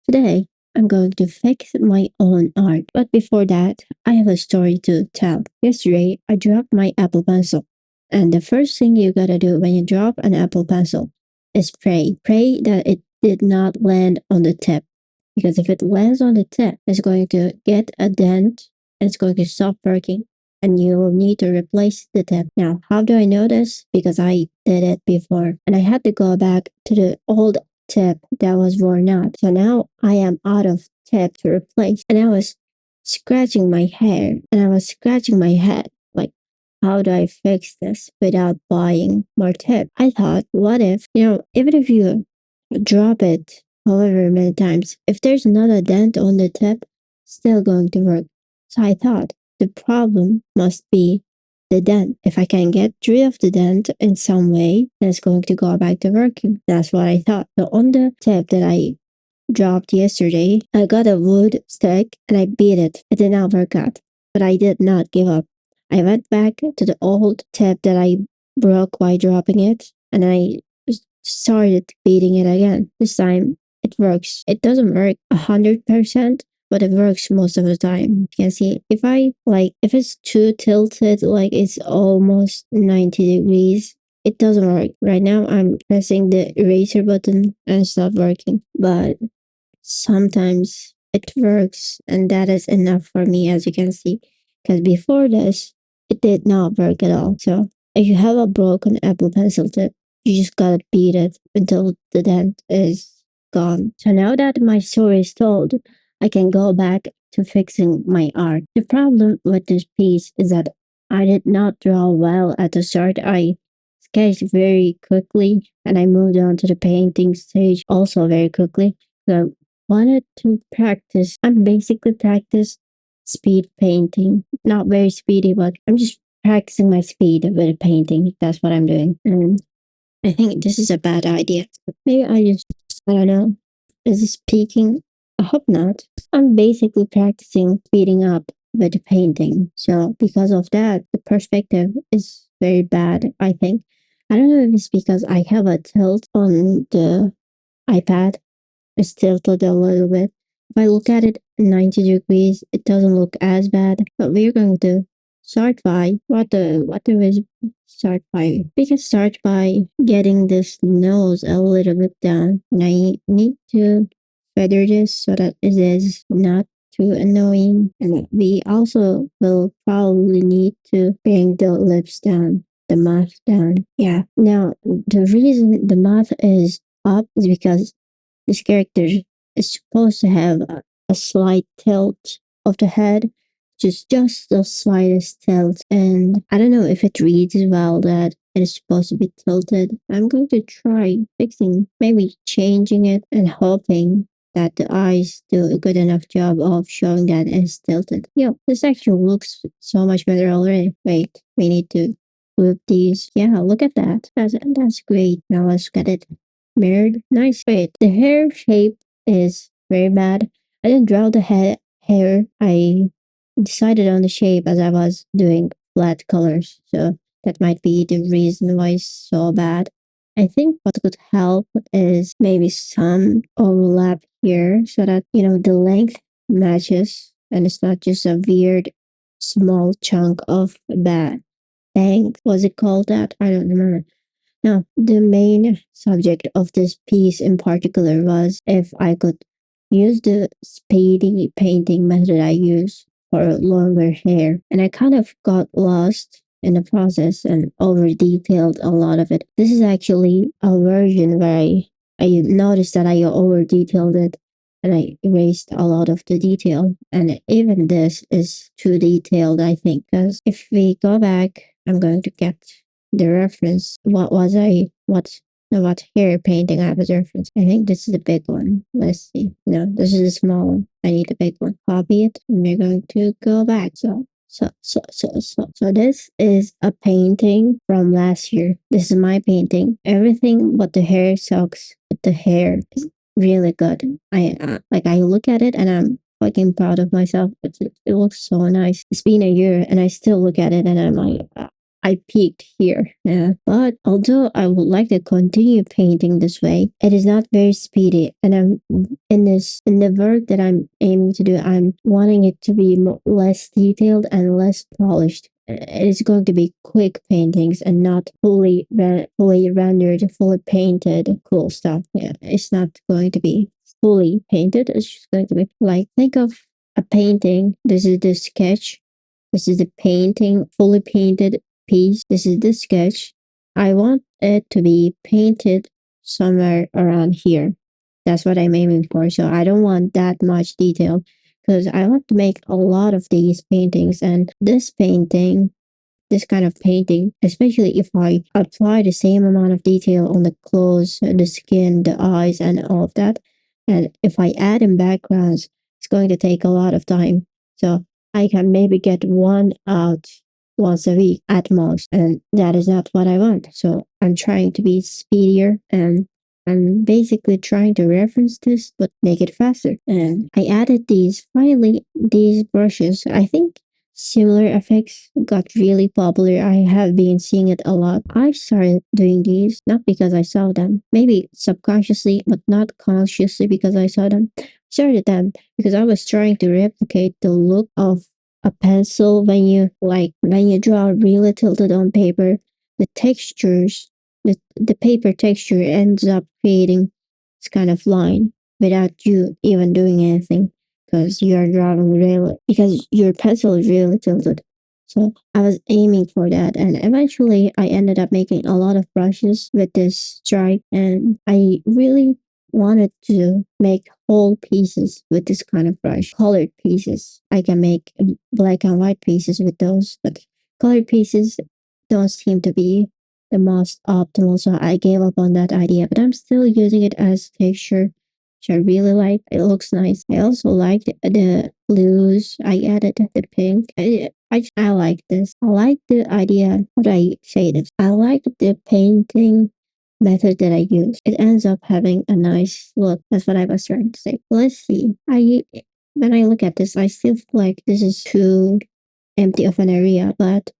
Today, I'm going to fix my own art. But before that, I have a story to tell. Yesterday, I dropped my Apple Pencil. And the first thing you gotta do when you drop an Apple Pencil is pray. Pray that it did not land on the tip. Because if it lands on the tip, it's going to get a dent and it's going to stop working. And you will need to replace the tip. Now, how do I know this? Because I did it before. And I had to go back to the old tip that was worn out. So now I am out of tip to replace. And I was scratching my hair and I was scratching my head. Like, how do I fix this without buying more tip? I thought, what if, even if you drop it however many times, if there's not a dent on the tip, still going to work. So I thought the problem must be the dent. If I can get rid of the dent in some way, then it's going to go back to working. That's what I thought. So on the tip that I dropped yesterday, I got a wood stick and I beat it. It did not work out, but I did not give up. I went back to the old tip that I broke while dropping it and I started beating it again. This time it works. It doesn't work 100%, but it works most of the time. You can see if it's too tilted, like it's almost 90 degrees, it doesn't work. Right now I'm pressing the eraser button and it's not working, but sometimes it works and that is enough for me, as you can see, because before this it did not work at all. So if you have a broken Apple Pencil tip, you just gotta beat it until the dent is gone. So now that my story is told, I can go back to fixing my art. The problem with this piece is that I did not draw well at the start. I sketched very quickly and I moved on to the painting stage also very quickly. So wanted to practice. I'm basically practice speed painting. Not very speedy, but I'm just practicing my speed with painting. That's what I'm doing. And I think this is a bad idea. Maybe I don't know. Is this peaking? I hope not. I'm basically practicing speeding up with the painting. So because of that, the perspective is very bad, I think. I don't know if it's because I have a tilt on the iPad. It's tilted a little bit. If I look at it 90 degrees, it doesn't look as bad. But we're going to start by start by we can start by getting this nose a little bit down. And I need to feather this so that it is not too annoying. And we also will probably need to bring the lips down, the mouth down. Yeah. Now the reason the mouth is up is because this character is supposed to have a slight tilt of the head, just the slightest tilt. And I don't know if it reads well that it is supposed to be tilted. I'm going to try fixing, maybe changing it and hoping that the eyes do a good enough job of showing that it's tilted. Yeah, this actually looks so much better already. Wait, we need to group these. Yeah, look at that. That's great. Now let's get it mirrored. Nice. Wait, the hair shape is very bad. I didn't draw the hair. I decided on the shape as I was doing flat colors. So that might be the reason why it's so bad. I think what could help is maybe some overlap here so that, the length matches and it's not just a weird small chunk of bad bang. Was it called that? I don't remember. Now, the main subject of this piece in particular was if I could use the speedy painting method I use for longer hair. And I kind of got lost in the process and over detailed a lot of it. This is actually a version where I noticed that I over detailed it and I erased a lot of the detail. And even this is too detailed, I think, because if we go back, I'm going to get the reference. What hair painting I was reference? I think this is the big one. Let's see. No, this is the small one. I need the big one. Copy it and we're going to go back. So this is a painting from last year. This is my painting. Everything but the hair sucks. But the hair is really good. I look at it and I'm fucking proud of myself. It looks so nice. It's been a year and I still look at it and I'm like, I peaked here. Yeah. But although I would like to continue painting this way, it is not very speedy. And I'm in the work that I'm aiming to do, I'm wanting it to be less detailed and less polished. It is going to be quick paintings and not fully rendered, fully painted, cool stuff. Yeah, it's not going to be fully painted. It's just going to be like, think of a painting. This is the sketch. This is the painting, fully painted piece. This is the sketch. I want it to be painted somewhere around here. That's what I'm aiming for. So I don't want that much detail because I want to make a lot of these paintings. And this kind of painting, especially if I apply the same amount of detail on the clothes, the skin, the eyes, and all of that, and if I add in backgrounds, it's going to take a lot of time. So I can maybe get one out once a week at most, and that is not what I want. So I'm trying to be speedier and I'm basically trying to reference this but make it faster. And I added these brushes. I think similar effects got really popular. I have been seeing it a lot. I started doing these not because I saw them, maybe subconsciously, but not consciously because I saw them. I started them because I was trying to replicate the look of a pencil when you draw really tilted on paper. The textures, the paper texture ends up creating this kind of line without you even doing anything because you are drawing really because your pencil is really tilted. So I was aiming for that, and eventually I ended up making a lot of brushes with this stripe, and I really wanted to make whole pieces with this kind of brush, colored pieces. I can make black and white pieces with those, but colored pieces don't seem to be the most optimal, so I gave up on that idea, but I'm still using it as texture, which I really like. It looks nice. I also like the blues. I added the pink. I like this. I like the idea. How do I say this? I like the painting method that I use. It ends up having a nice look. That's what I was trying to say. Let's see. I when I look at this, I still feel like this is too empty of an area, but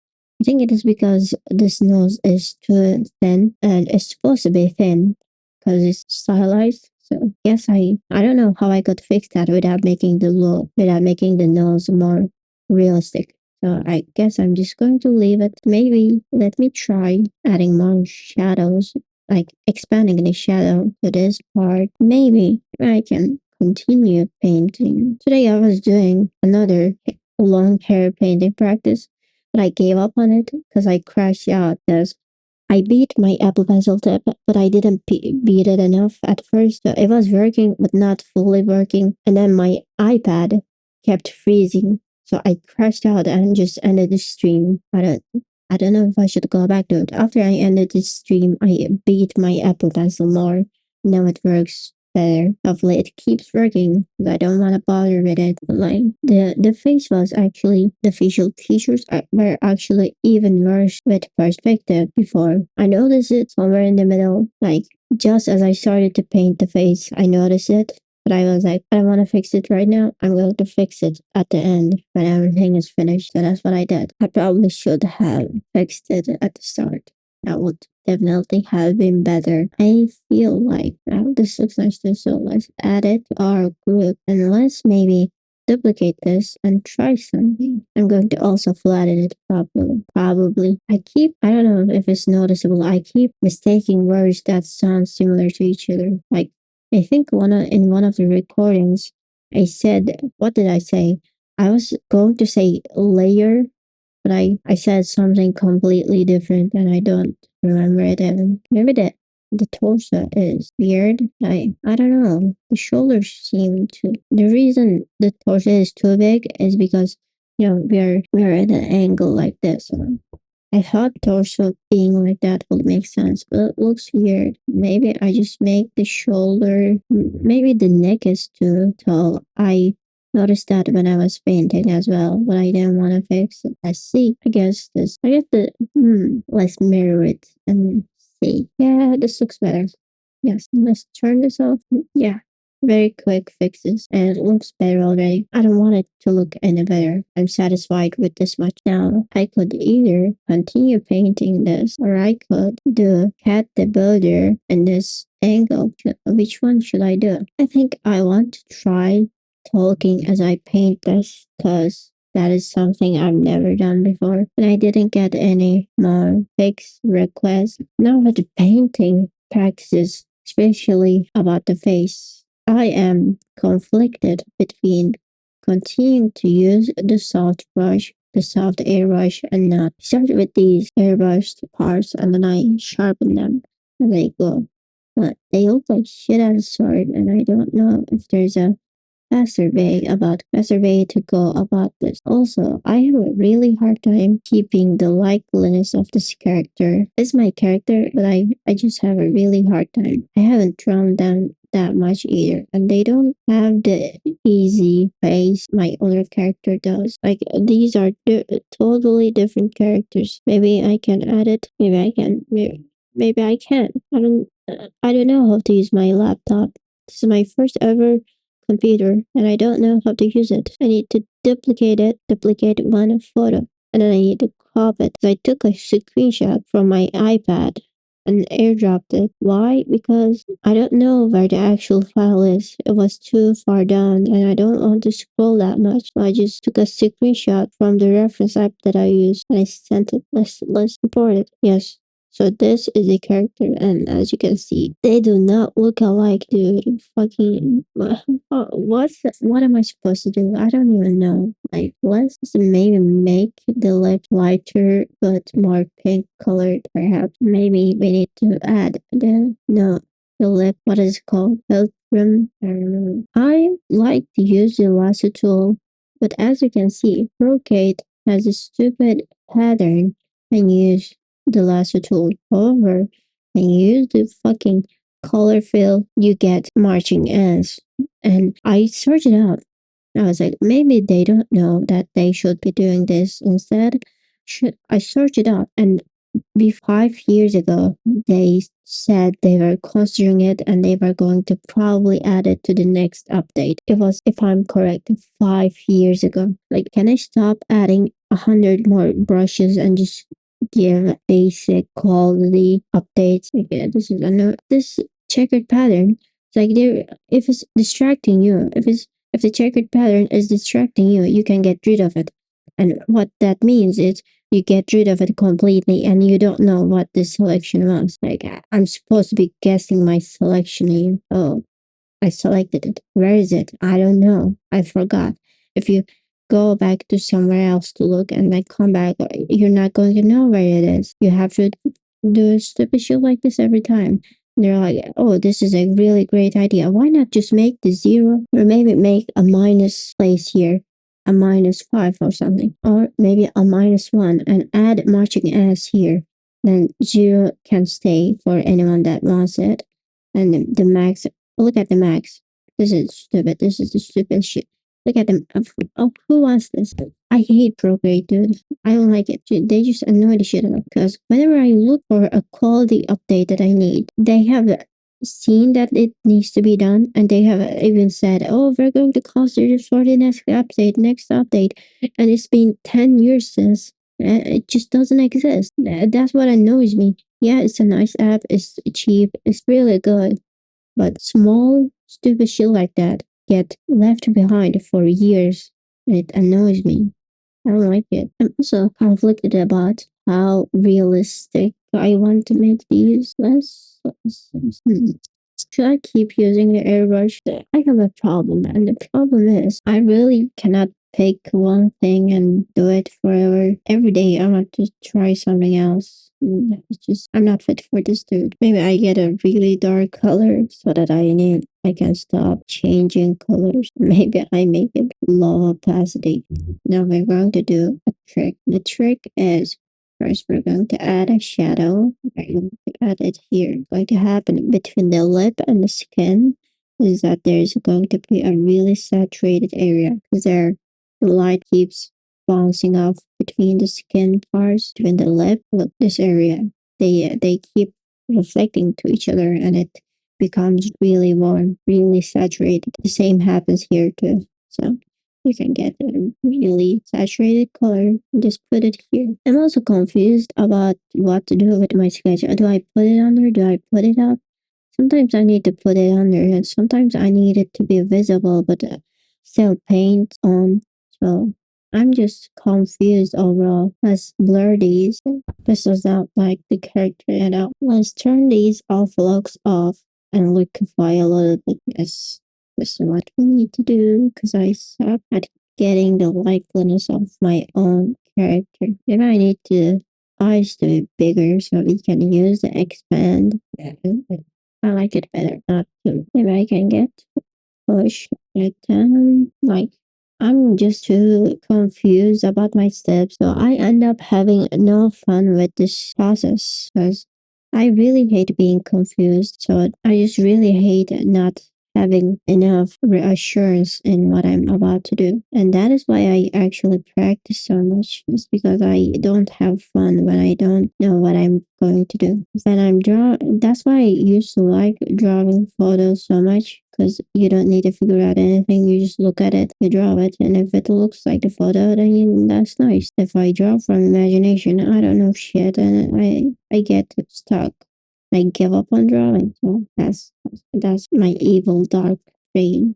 I think it is because this nose is too thin and it's supposed to be thin because it's stylized. So yes, I don't know how I could fix that without making the nose more realistic. So I guess I'm just going to leave it. Maybe let me try adding more shadows, like expanding the shadow to this part. Maybe I can continue painting. Today I was doing another long hair painting practice, but I gave up on it because I crashed out because I beat my Apple Pencil tip, but I didn't beat it enough at first. So it was working, but not fully working. And then my iPad kept freezing. So I crashed out and just ended the stream. I don't know if I should go back to it. After I ended the stream, I beat my Apple Pencil more. Now it works better. Hopefully it keeps working because I don't want to bother with it. Like the face was actually the facial features were actually even worse with perspective before. I noticed it somewhere in the middle, like just as I started to paint the face, I noticed it. But I was like, I don't want to fix it right now. I'm going to fix it at the end when everything is finished. So that's what I did. I probably should have fixed it at the start. That would definitely have been better. I feel like this looks nice too, so let's add it to our group and let's maybe duplicate this and try something. I'm going to also flatten it properly. Probably. I don't know if it's noticeable, I keep mistaking words that sound similar to each other. Like, I think in one of the recordings, I said, what did I say? I was going to say layer, but I said something completely different and I don't remember it even. Maybe the torso is weird. I don't know. The shoulders seem to the reason the torso is too big is because we're at an angle like this. I thought torso being like that would make sense, but it looks weird. Maybe I just make the shoulder, maybe the neck is too tall. I noticed that when I was painting as well, but I didn't want to fix it. Let's see. I guess let's mirror it and see. Yeah, this looks better. Yes, let's turn this off. Yeah, Very quick fixes, and it looks better already. I don't want it to look any better. I'm satisfied with this much now. I could either continue painting this, or I could do cat the builder in this angle. Which one should I do? I think I want to try talking as I paint this, because that is something I've never done before, and I didn't get any more fix requests. Now with the painting practices, especially about the face, I am conflicted between continuing to use the soft brush, the soft airbrush, and not start with these airbrushed parts, and then I sharpen them and they go. But they look like shit out of sword, and I don't know if there's a faster way to go about this. Also, I have a really hard time keeping the likeliness of this character. It's my character, but I just have a really hard time. I haven't drawn them that much either, and they don't have the easy face my other character does. Like, these are totally different characters. Maybe I can add it. Maybe I can. Maybe I can't. I don't know how to use my laptop. This is my first ever computer, and I don't know how to use it. I need to duplicate one photo, and then I need to crop it. So I took a screenshot from my iPad and airdropped it. Why? Because I don't know where the actual file is. It was too far down, and I don't want to scroll that much. So I just took a screenshot from the reference app that I use, and I sent it. Let's import it. Yes. So this is a character, and as you can see, they do not look alike, dude. Fucking what am I supposed to do? I don't even know. Like, let's maybe make the lip lighter but more pink colored. Perhaps maybe we need to add the lip. What is it called? Filtrum. I don't know. I like to use the lasso tool, but as you can see, Procade has a stupid pattern and use the lasso tool. However, when you use the fucking color fill, you get marching ants. And I searched it out. I was like, maybe they don't know that they should be doing this instead. Should I searched it out, and 5 years ago they said they were considering it and they were going to probably add it to the next update. It was, if I'm correct, 5 years ago. Like, can I stop adding 100 more brushes and just give basic quality updates? Like, this is this checkered pattern. It's like, there, if it's distracting you, if the checkered pattern is distracting you, you can get rid of it. And what that means is you get rid of it completely and you don't know what the selection was. Like, I'm supposed to be guessing my selection here. Oh, I selected it. Where is it? I don't know. I forgot. If you go back to somewhere else to look and then come back, you're not going to know where it is. You have to do stupid shit like this every time. And they're like, oh, this is a really great idea. Why not just make the zero, or maybe make a minus place here, a -5 or something, or maybe a -1 and add marching ants here. Then zero can stay for anyone that wants it. And the max, look at the max. This is stupid. This is the stupid shit. Look at them. Oh, who wants this? I hate Procreate, dude. I don't like it. They just annoy the shit out of me, because whenever I look for a quality update that I need, they have seen that it needs to be done, and they have even said, oh, we're going to consider this for the next update. And it's been 10 years since. It just doesn't exist. That's what annoys me. Yeah, it's a nice app. It's cheap. It's really good. But small, stupid shit like that get left behind for years. It annoys me. I don't like it. I'm also conflicted about how realistic I want to make these. Should I keep using the airbrush? I have a problem, and the problem is I really cannot pick one thing and do it forever. Every day I want to try something else. It's just, I'm not fit for this, dude. Maybe I get a really dark color so that I can stop changing colors. Maybe I make it low opacity. Now we're going to do a trick. The trick is, first we're going to add a shadow. We're going to add it here. What's going to happen between the lip and the skin is that there's going to be a really saturated area, because there the light keeps bouncing off between the skin parts, between the lip. Look, this area, they keep reflecting to each other, and becomes really warm, really saturated. The same happens here too. So you can get a really saturated color and just put it here. I'm also confused about what to do with my sketch. Do I put it under? Do I put it up? Sometimes I need to put it under, and sometimes I need it to be visible, but still paint on. So I'm just confused overall. Let's blur these. This does not like the character at all. Let's turn these off looks off and liquefy a little bit. Yes, this is what we need to do because I suck at getting the likeliness of my own character. Maybe I need to eyes to be bigger so we can use the expand. I like it better. Not to. Maybe I can get push it down. Like I'm just too confused about my steps, so I end up having no fun with this process because I really hate being confused. So I just really hate not having enough reassurance in what I'm about to do. And that is why I actually practice so much. It's because I don't have fun when I don't know what I'm going to do. When I'm that's why I used to like drawing photos so much because you don't need to figure out anything. You just look at it, you draw it, and if it looks like the photo, then that's nice. If I draw from imagination, I don't know shit, and I get stuck. I give up on drawing. So that's my evil dark brain.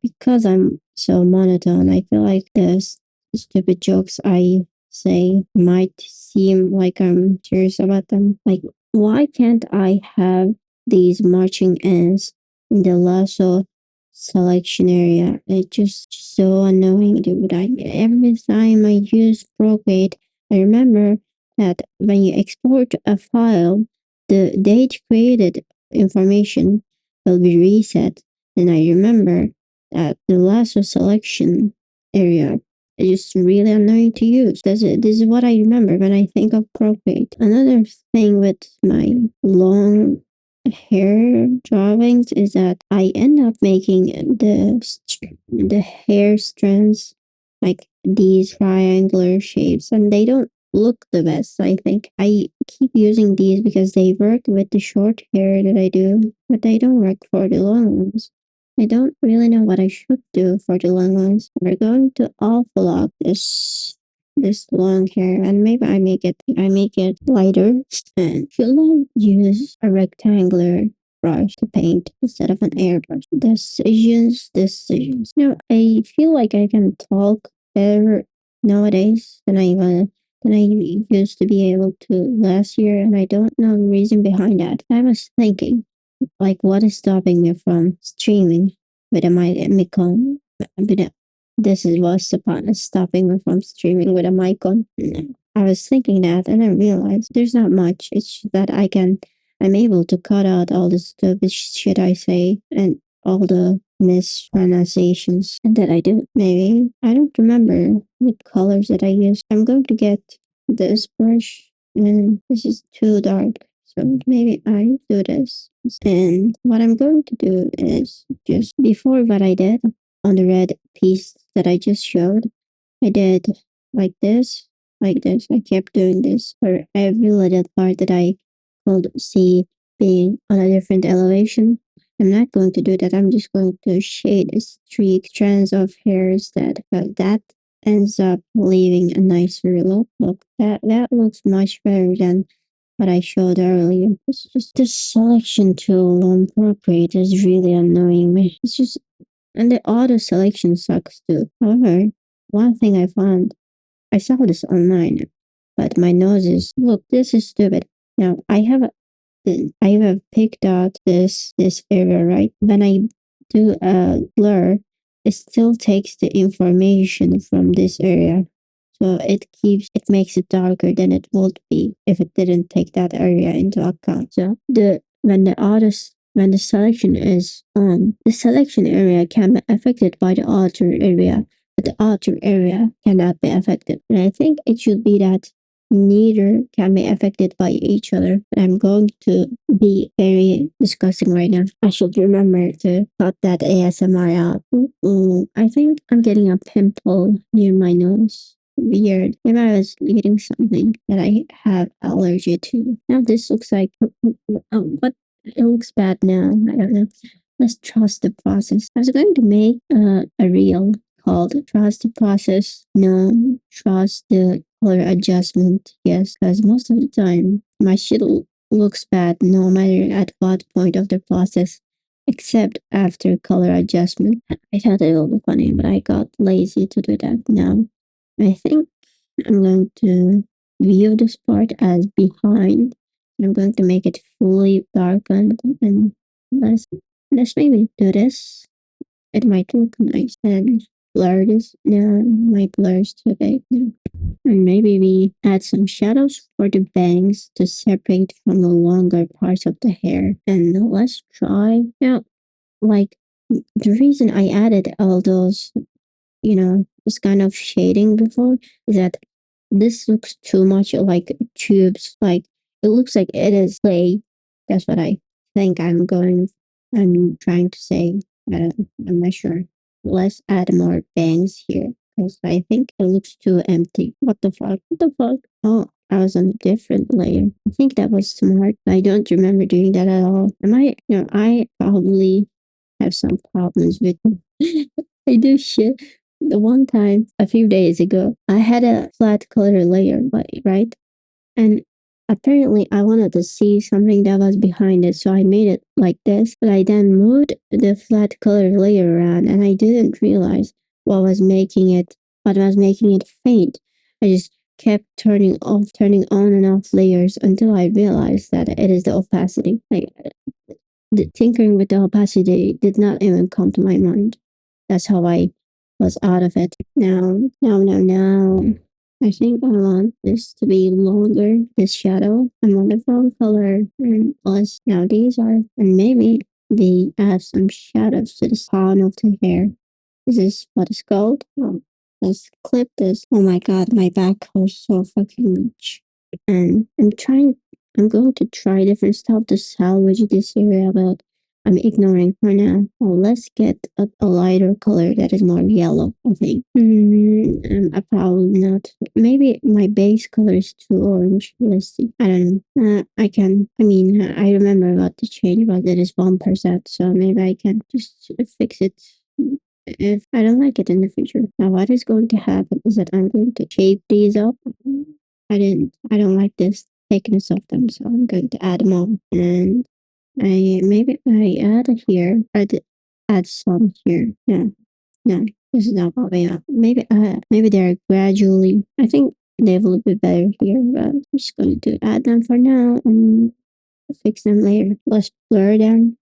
Because I'm so monotone, I feel like the stupid jokes I say might seem like I'm serious about them. Like, why can't I have these marching ants in the lasso selection area? It's just so annoying, dude. Every time I use Procreate, I remember that when you export a file, the date created information will be reset. And I remember that the lasso selection area is just really annoying to use. This is what I remember when I think of Procreate. Another thing with my long hair drawings is that I end up making the hair strands like these triangular shapes, and they don't look the best. I think I keep using these because they work with the short hair that I do, but they don't work for the long ones. I don't really know what I should do for the long ones. We're going to alpha this long hair, and maybe I make it lighter. And should I use a rectangular brush to paint instead of an airbrush? Decisions. I feel like I can talk better nowadays than I used to be able to last year, and I don't know the reason behind that. I was thinking, like, what is stopping me from streaming with a mic on? This is what's stopping me from streaming with a mic on. I was thinking that, and I realized there's not much. It's just that I'm able to cut out all the stupid shit I say and all the mispronunciations that I do. Maybe I don't remember what colors that I use. I'm going to get this brush, and this is too dark. So maybe I do this. And what I'm going to do is just before what I did on the red piece that I just showed, I did like this, like this. I kept doing this for every little part that I could see being on a different elevation. I'm not going to do that. I'm just going to shade streak strands of hairs that ends up leaving a nicer look. Look, that looks much better than what I showed earlier. It's just this selection tool on Procreate is really annoying me. It's just, and the auto selection sucks too. However, one thing I found, I saw this online, but my nose is, look, this is stupid. Now I have picked out this area, right? When I do a blur, it still takes the information from this area. So it makes it darker than it would be if it didn't take that area into account. So when the selection is on, the selection area can be affected by the outer area, but the outer area cannot be affected. And I think it should be that neither can be affected by each other. I'm going to be very disgusting right now. I should remember to cut that ASMR out. I think I'm getting a pimple near my nose. Weird. Maybe I was eating something that I have allergy to. Now this looks like, what It looks bad now. I don't know. Let's trust the process. I was going to make a reel called Trust the Process. No, trust the color adjustment. Yes, because most of the time my shit looks bad no matter at what point of the process, except after color adjustment. I thought it would be funny, but I got lazy to do that now. I think I'm going to view this part as behind. I'm going to make it fully darkened and let's maybe do this. It might look nice and blur this. No, my blur's too big now. And maybe we add some shadows for the bangs to separate from the longer parts of the hair. And let's try. Like the reason I added all those, this kind of shading before is that this looks too much like tubes. Like it looks like it is clay. That's what I think I'm trying to say. I'm not sure. Let's add more bangs here because I think it looks too empty. What the fuck? What the fuck? Oh, I was on a different layer. I think that was smart. I don't remember doing that at all. I probably have some problems with I do shit. The one time a few days ago, I had a flat color layer, right? And apparently I wanted to see something that was behind it, so I made it like this. But I then moved the flat color layer around and I didn't realize what was making it faint. I just kept turning on and off layers until I realized that it is the opacity. Like the tinkering with the opacity did not even come to my mind. That's how I was out of it. Now. I think I want this to be longer, this shadow. I want a brown color and plus now these are, and maybe we add some shadows to the spawn of the hair. Is this what it's called? Oh, let's clip this. Oh my god, my back hurts so fucking much. And I'm going to try different stuff to salvage this area, but I'm ignoring for now. Oh, let's get a lighter color that is more yellow, I think. I probably not. Maybe my base color is too orange. Let's see. I don't know. I remember what the change was. It is 1%, so maybe I can just fix it if I don't like it in the future. Now, what is going to happen is that I'm going to shape these up. I don't like this thickness of them, so I'm going to add more. And I add here. Add some here. Yeah, no, this is not popping up. Maybe they're gradually. I think they will be better here, but I'm just going to add them for now and fix them later. Let's blur them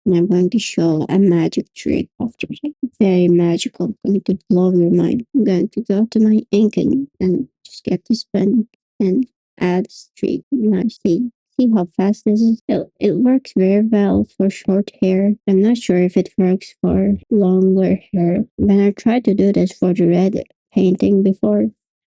and I'm going to show a magic trick after that. Very magical. Going to blow your mind. I'm going to go to my ink and just get this pen and add streak. Now see how fast this is? It works very well for short hair. I'm not sure if it works for longer hair. When I tried to do this for the red painting before,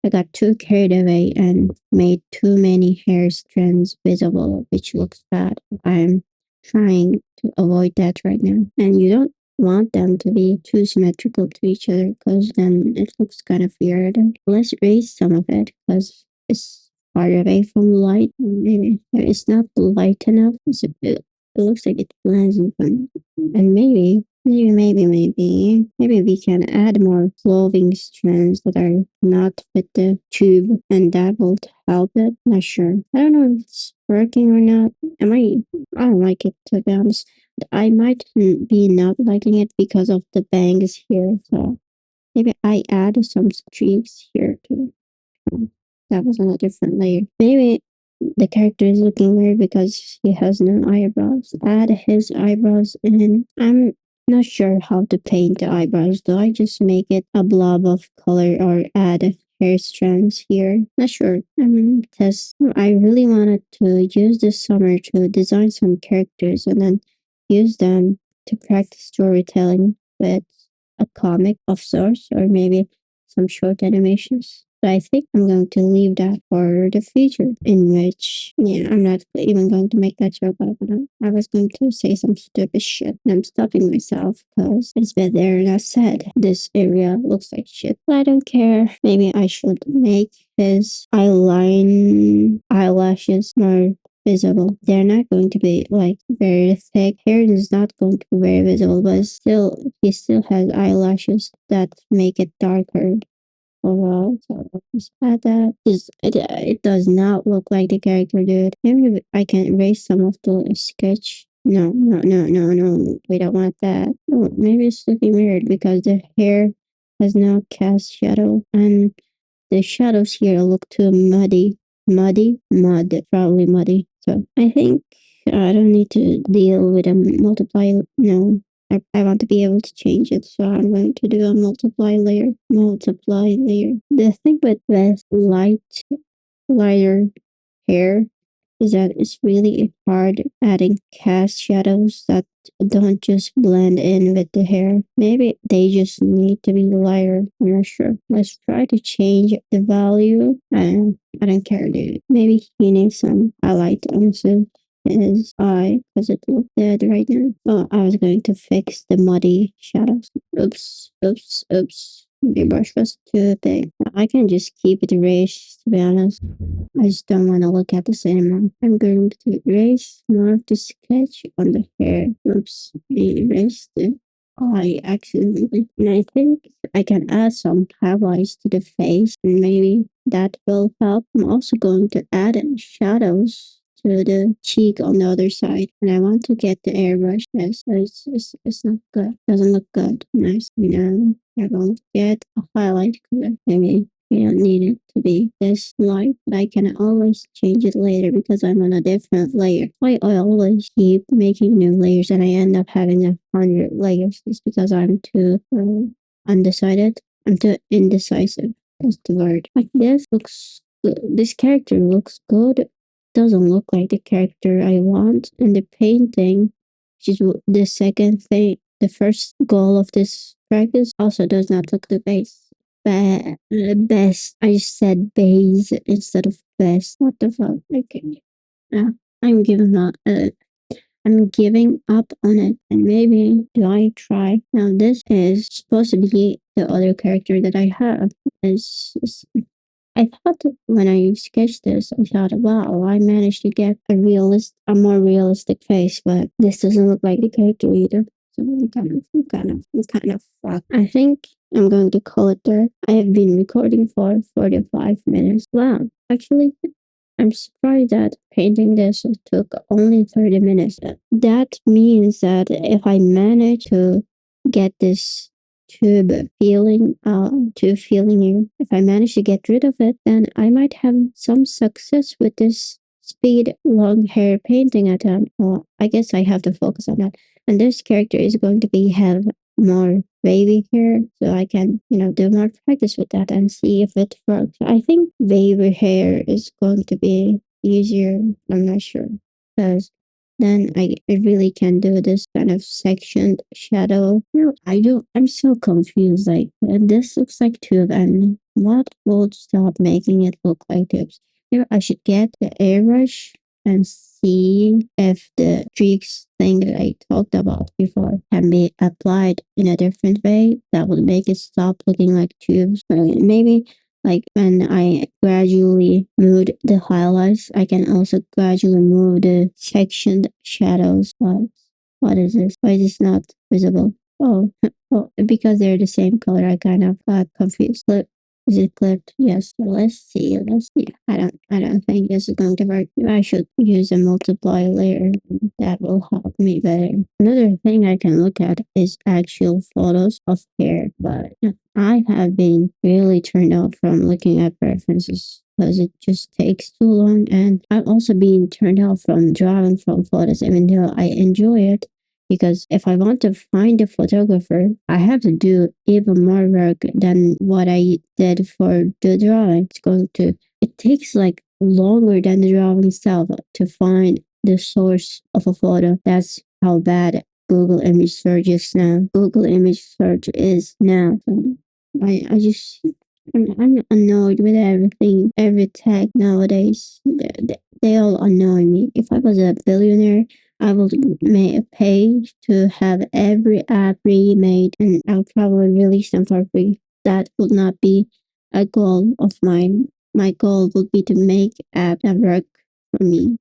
I got too carried away and made too many hair strands visible, which looks bad. I'm trying to avoid that right now. And you don't want them to be too symmetrical to each other because then it looks kind of weird. Let's raise some of it because it's far away from light. Maybe it's not light enough. It looks like it blends in front. And maybe we can add more clothing strands that are not with the tube and that will help it. Not sure. I don't know if it's working or not. I don't like it to be honest. I might be not liking it because of the bangs here. So maybe I add some streaks here too. That was on a different layer. Maybe the character is looking weird because he has no eyebrows. Add his eyebrows in. I'm not sure how to paint the eyebrows. Do I just make it a blob of color or add hair strands here? Not sure. Because I really wanted to use this summer to design some characters and then use them to practice storytelling with a comic of sorts or maybe some short animations. But I think I'm going to leave that for the future, in which, I'm not even going to make that joke out of it. I was going to say some stupid shit, and I'm stopping myself because it's been there and I said this area looks like shit. But I don't care. Maybe I should make his eyelashes more visible. They're not going to be like very thick. Hair is not going to be very visible, but still, he still has eyelashes that make it darker overall. So just add that. It does not look like the character did. Maybe I can erase some of the sketch. No, no, no, no, no. We don't want that. Oh, maybe it's looking weird because the hair has now cast shadow and the shadows here look too muddy. Mud, probably muddy. So I think I don't need to deal with a multiply. No, I want to be able to change it. So I'm going to do a multiply layer. Multiply layer. The thing with this lighter hair is that it's really hard adding cast shadows that don't just blend in with the hair. Maybe they just need to be lighter. I'm not sure. Let's try to change the value. I don't care, dude. Maybe he needs some highlight on his eye because it looks dead right now. Oh, I was going to fix the muddy shadows. Oops, oops, oops. My brush was too big. I can just keep it erased, to be honest. I just don't want to look at the cinema. I'm going to erase more of the sketch on the hair. Oops, I erased it. I accidentally. And I think I can add some highlights to the face and maybe that will help. I'm also going to add in shadows to the cheek on the other side. And I want to get the airbrush. Yes, it's not good. Doesn't look good. Nice. No, I won't get a highlight color. Maybe you don't need it to be this light, but I can always change it later because I'm on a different layer. Why I always keep making new layers and I end up having 100 layers is because I'm too undecided. I'm too indecisive. That's the word. Like this looks good. This character looks good. Doesn't look like the character I want. And the painting, which is the second thing, the first goal of this practice, also does not look the best. I said base instead of best. What the fuck? Okay. Uh, I'm giving up. I'm giving up on it. And maybe do I try? Now this is supposed to be the other character that I have. I thought when I sketched this, I thought, wow, I managed to get a more realistic face, but this doesn't look like the character either. So I'm kind of fucked. I think I'm going to call it there. I have been recording for 45 minutes. Wow, actually, I'm surprised that painting this took only 30 minutes. That means that if I manage to get this tube feeling here, if I manage to get rid of it, then I might have some success with this speed long hair painting attempt. Well, I guess I have to focus on that. And this character is going to be have more wavy hair, so I can, do more practice with that and see if it works. I think wavy hair is going to be easier. I'm not sure because then I really can do this kind of sectioned shadow. No, I don't. I'm so confused. Like this looks like tube, and what will stop making it look like tubes? Maybe I should get the airbrush and see if the streaks thing that I talked about before can be applied in a different way that would make it stop looking like tubes. Maybe like when I gradually move the highlights, I can also gradually move the sectioned shadows. What is this? Why is this not visible? Oh, oh, because they're the same color, I kind of got confused. Is it clipped? Yes. So let's see. Let's see. I don't think this is going to work. I should use a multiply layer. That will help me better. Another thing I can look at is actual photos of hair, but I have been really turned off from looking at preferences because it just takes too long. And I've also been turned off from drawing from photos, even though I enjoy it. Because if I want to find a photographer, I have to do even more work than what I did for the drawing. It takes like longer than the drawing itself to find the source of a photo. That's how bad Google image search is now. Google image search is now. So I just, I'm annoyed with everything, every tech nowadays. They all annoy me. If I was a billionaire, I will make a page to have every app remade and I'll probably release them for free. That would not be a goal of mine. My goal would be to make apps that work for me.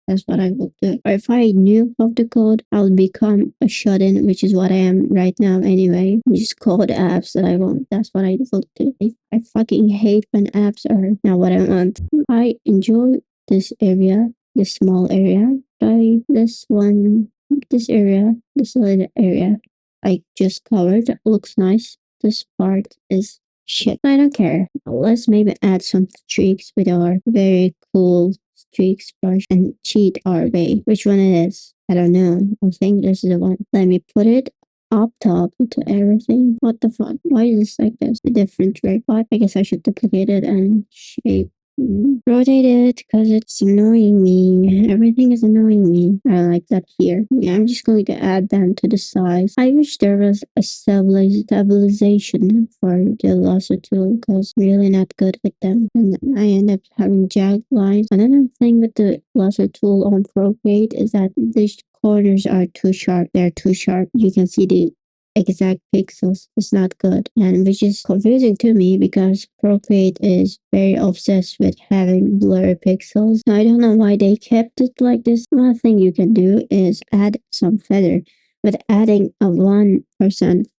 That's what I will do. Or if I knew of the code, I would become a shut-in, which is what I am right now anyway. Just code apps that I want. That's what I will do. I fucking hate when apps are not what I want. I enjoy this area, this small area. Try this one, this area, this little area I just covered. Looks nice. This part is shit. I don't care. Let's maybe add some streaks with our very cool streaks brush and cheat our way. Which one it is? I don't know. I think this is the one. Let me put it up top to everything. What the fuck? Why is this like this? A different ray pot? I guess I should duplicate it and shape. Rotate it because it's annoying me. Everything is annoying me. I don't like that here. Yeah, I'm just going to add them to the size. I wish there was a stabilization for the lasso tool because I'm really not good with them. And I end up having jagged lines. Another thing with the lasso tool on Procreate is that these corners are too sharp. They're too sharp. You can see the exact pixels. It's not good, and which is confusing to me because Procreate is very obsessed with having blurry pixels. I don't know why they kept it like this. One thing you can do is add some feather, but adding a 1%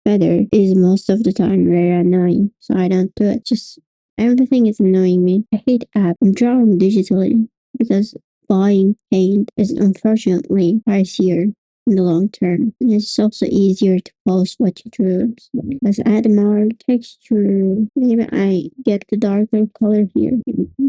feather is most of the time very annoying, so I don't do it. Just everything is annoying me. I hate apps. I'm drawing digitally because buying paint is unfortunately pricier in the long term. And it's also easier to post what you drew. So let's add more texture. Maybe I get the darker color here.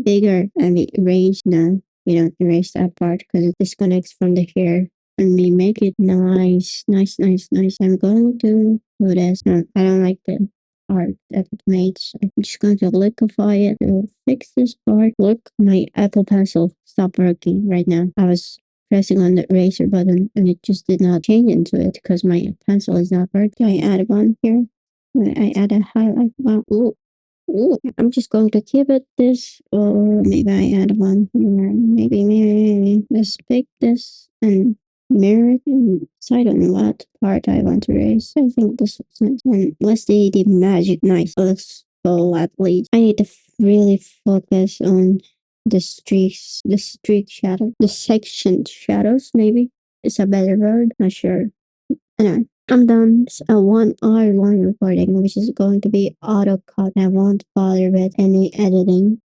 Bigger and we erase. No, we don't erase that part because it disconnects from the hair. And we make it nice, nice, nice, nice. I'm going to do this. No, I don't like the art that it made. So I'm just going to liquefy it to fix this part. Look, my Apple Pencil stopped working right now. I was pressing on the eraser button and it just did not change into it because my pencil is not working. I add one here. I add a highlight. Wow. Ooh. Ooh. I'm just going to keep it this, or maybe I add one here. Maybe. Let's pick this and mirror it. And so I don't know what part I want to erase. I think this was nice. And let's see the magic. Nice. Let's go at least. I need to really focus on the streak shadow, the section shadows, maybe it's a better word. Not sure. Anyway, I'm done. It's a 1 hour long recording, which is going to be auto cut. I won't bother with any editing.